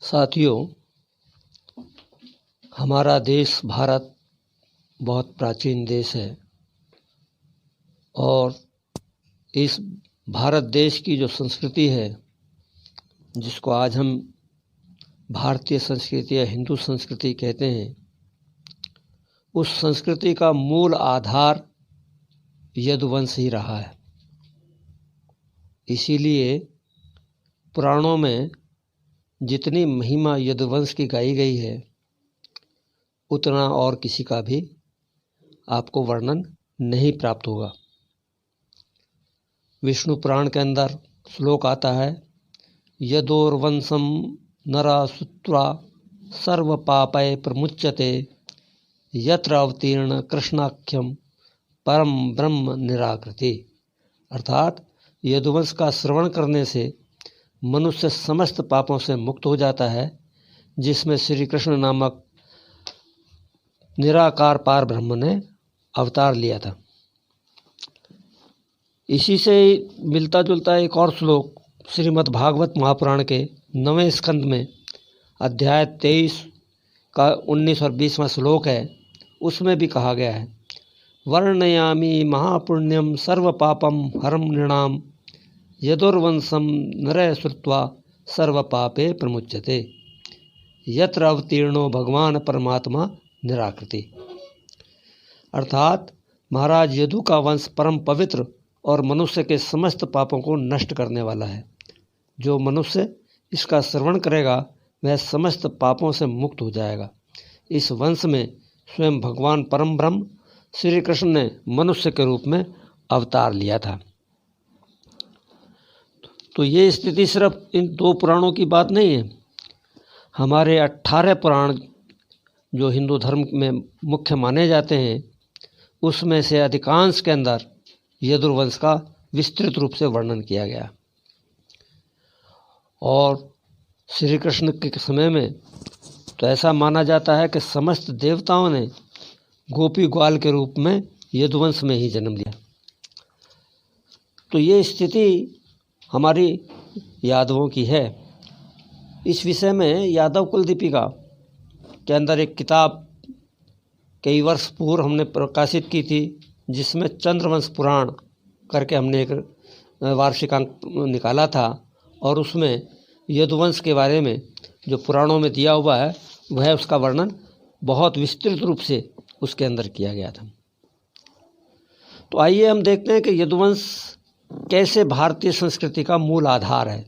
साथियों, हमारा देश भारत बहुत प्राचीन देश है और इस भारत देश की जो संस्कृति है, जिसको आज हम भारतीय संस्कृति या हिंदू संस्कृति कहते हैं, उस संस्कृति का मूल आधार यदुवंश ही रहा है। इसीलिए पुराणों में जितनी महिमा यदुवंश की गाई गई है, उतना और किसी का भी आपको वर्णन नहीं प्राप्त होगा। विष्णु पुराण के अंदर श्लोक आता है, यदोर्वंशम नरा सुत्वा सर्व पापय प्रमुच्यते यत्र अवतीर्ण कृष्णाख्यम परम ब्रह्म निराकृति। अर्थात यदुवंश का श्रवण करने से मनुष्य समस्त पापों से मुक्त हो जाता है, जिसमें श्री कृष्ण नामक निराकार पार ब्रह्म ने अवतार लिया था। इसी से मिलता जुलता एक और श्लोक श्रीमद् भागवत महापुराण के 9वें स्कंद में अध्याय 23 का 19 और 20वां श्लोक है। उसमें भी कहा गया है, वर्णयामि महापुण्यम सर्व पापम हरम नृणाम यदुर्वंशम नरय श्रुत्वा सर्व पापे प्रमुच्यते यत्र अवतीर्णो भगवान परमात्मा निराकृति। अर्थात महाराज यदु का वंश परम पवित्र और मनुष्य के समस्त पापों को नष्ट करने वाला है। जो मनुष्य इसका श्रवण करेगा वह समस्त पापों से मुक्त हो जाएगा। इस वंश में स्वयं भगवान परम ब्रह्म श्री कृष्ण ने मनुष्य के रूप में अवतार लिया था। तो ये स्थिति सिर्फ इन 2 पुराणों की बात नहीं है। हमारे 18 पुराण जो हिंदू धर्म में मुख्य माने जाते हैं, उसमें से अधिकांश के अंदर यदुर्वंश का विस्तृत रूप से वर्णन किया गया। और श्री कृष्ण के समय में तो ऐसा माना जाता है कि समस्त देवताओं ने गोपी ग्वाल के रूप में यदुवंश में ही जन्म लिया। तो ये स्थिति हमारी यादवों की है। इस विषय में यादव कुल दीपिका के अंदर एक किताब कई वर्ष पूर्व हमने प्रकाशित की थी, जिसमें चंद्रवंश पुराण करके हमने एक वार्षिकांक निकाला था और उसमें यदुवंश के बारे में जो पुराणों में दिया हुआ है वह उसका वर्णन बहुत विस्तृत रूप से उसके अंदर किया गया था। तो आइए हम देखते हैं कि यदुवंश कैसे भारतीय संस्कृति का मूल आधार है।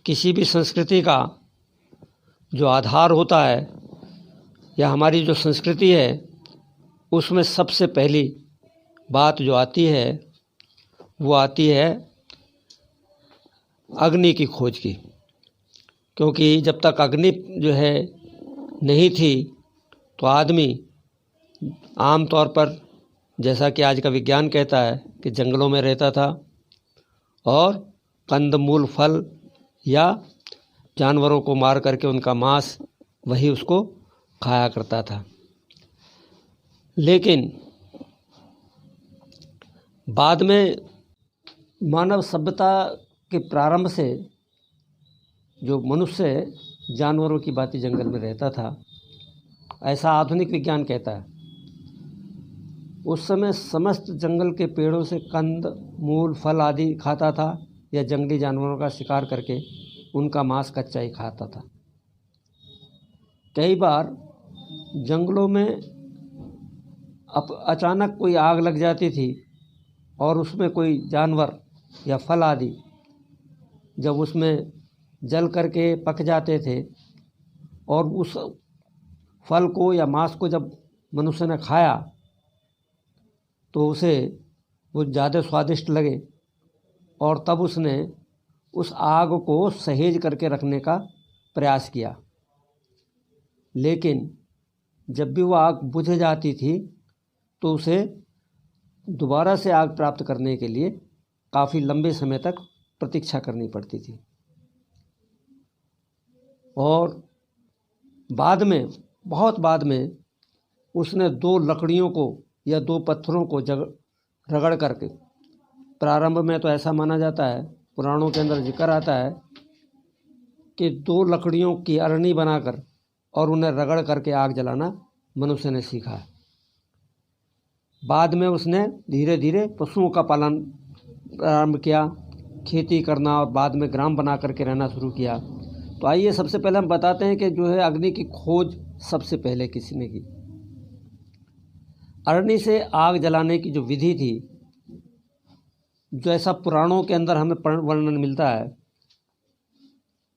किसी भी संस्कृति का जो आधार होता है या हमारी जो संस्कृति है, उसमें सबसे पहली बात जो आती है वो आती है अग्नि की खोज की। क्योंकि जब तक अग्नि जो है नहीं थी तो आदमी आम तौर पर, जैसा कि आज का विज्ञान कहता है, कि जंगलों में रहता था और कंदमूल फल या जानवरों को मार करके उनका मांस वही उसको खाया करता था। लेकिन बाद में मानव सभ्यता के प्रारंभ से जो मनुष्य जानवरों की भांति जंगल में रहता था, ऐसा आधुनिक विज्ञान कहता है। उस समय समस्त जंगल के पेड़ों से कंद मूल फल आदि खाता था या जंगली जानवरों का शिकार करके उनका मांस कच्चा ही खाता था। कई बार जंगलों में अचानक कोई आग लग जाती थी और उसमें कोई जानवर या फल आदि जब उसमें जल करके पक जाते थे और उस फल को या मांस को जब मनुष्य ने खाया तो उसे वो ज़्यादा स्वादिष्ट लगे और तब उसने उस आग को सहेज करके रखने का प्रयास किया। लेकिन जब भी वो आग बुझ जाती थी तो उसे दोबारा से आग प्राप्त करने के लिए काफ़ी लंबे समय तक प्रतीक्षा करनी पड़ती थी। और बाद में, बहुत बाद में, उसने 2 लकड़ियों को या 2 पत्थरों को रगड़ करके, प्रारंभ में तो ऐसा माना जाता है, पुराणों के अंदर जिक्र आता है कि 2 लकड़ियों की अरणी बनाकर और उन्हें रगड़ करके आग जलाना मनुष्य ने सीखा है। बाद में उसने धीरे धीरे पशुओं का पालन प्रारंभ किया, खेती करना और बाद में ग्राम बना करके रहना शुरू किया। तो आइए सबसे पहले हम बताते हैं कि जो है अग्नि की खोज सबसे पहले किसी ने की। अरणी से आग जलाने की जो विधि थी, जो ऐसा पुराणों के अंदर हमें वर्णन मिलता है,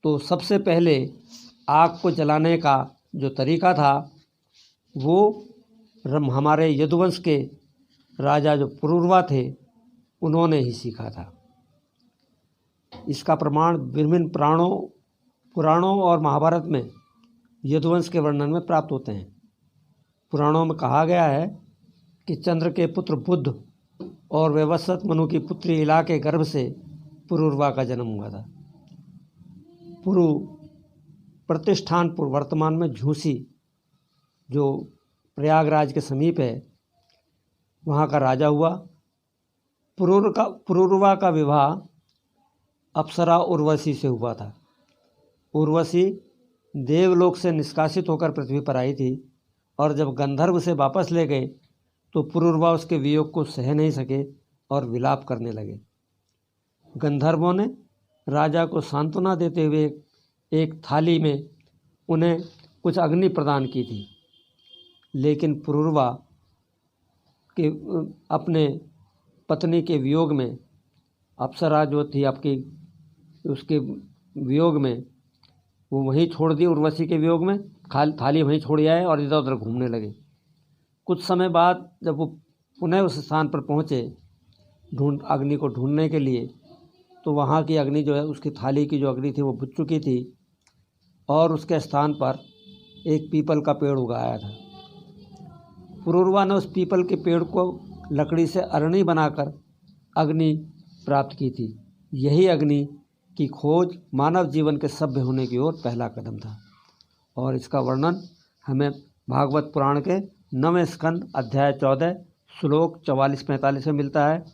तो सबसे पहले आग को जलाने का जो तरीका था वो हमारे यदुवंश के राजा जो पुरूरवा थे उन्होंने ही सीखा था। इसका प्रमाण विभिन्न पुराणों और महाभारत में यदुवंश के वर्णन में प्राप्त होते हैं। पुराणों में कहा गया है कि चंद्र के पुत्र बुध और वैवस्वत मनु की पुत्री इला के गर्भ से पुरूरवा का जन्म हुआ था। पुरु प्रतिष्ठानपुर वर्तमान में झूसी जो प्रयागराज के समीप है, वहाँ का राजा हुआ। पुरूरवा का विवाह अप्सरा उर्वशी से हुआ था। उर्वशी देवलोक से निष्कासित होकर पृथ्वी पर आई थी और जब गंधर्व उसे वापस ले गए तो पुरूरवा उसके वियोग को सह नहीं सके और विलाप करने लगे। गंधर्वों ने राजा को सांत्वना देते हुए एक थाली में उन्हें कुछ अग्नि प्रदान की थी, लेकिन पुरूरवा के अपने पत्नी के वियोग में, अप्सरा जो थी आपकी, उसके वियोग में वो वहीं छोड़ दी। उर्वशी के वियोग में थाली वहीं छोड़ आए और इधर उधर घूमने लगे। कुछ समय बाद जब वो पुनः उस स्थान पर पहुँचे अग्नि को ढूंढने के लिए, तो वहाँ की अग्नि जो है, उसकी थाली की जो अग्नि थी वो बुझ चुकी थी और उसके स्थान पर एक पीपल का पेड़ उगाया था। पुरूरवा ने उस पीपल के पेड़ को लकड़ी से अरणी बनाकर अग्नि प्राप्त की थी। यही अग्नि की खोज मानव जीवन के सभ्य होने की ओर पहला कदम था और इसका वर्णन हमें भागवत पुराण के 9वें स्कंद अध्याय 14 श्लोक 44-45 में मिलता है।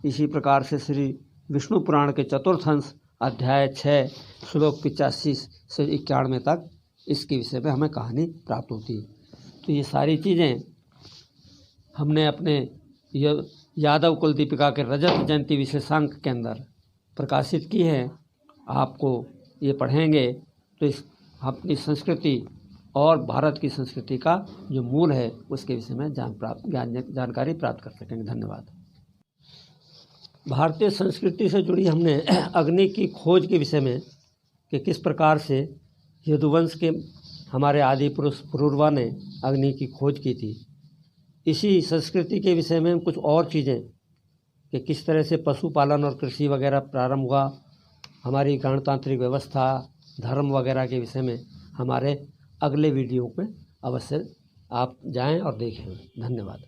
इसी प्रकार से श्री विष्णु पुराण के चतुर्थ अंश अध्याय 6 श्लोक 85 से 91 तक इसके विषय में हमें कहानी प्राप्त होती है। तो ये सारी चीज़ें हमने अपने यादव कुल दीपिका के रजत जयंती विशेषांक के अंदर प्रकाशित की है। आपको ये पढ़ेंगे तो इस अपनी संस्कृति और भारत की संस्कृति का जो मूल है उसके विषय में जानकारी प्राप्त कर सकेंगे। धन्यवाद। भारतीय संस्कृति से जुड़ी हमने अग्नि की खोज के विषय में कि किस प्रकार से यदुवंश के हमारे आदि पुरुष पुरूरवा ने अग्नि की खोज की थी। इसी संस्कृति के विषय में कुछ और चीज़ें कि किस तरह से पशुपालन और कृषि वगैरह प्रारंभ हुआ, हमारी गणतांत्रिक व्यवस्था, धर्म वगैरह के विषय में हमारे अगले वीडियो में अवश्य आप जाएं और देखें। धन्यवाद।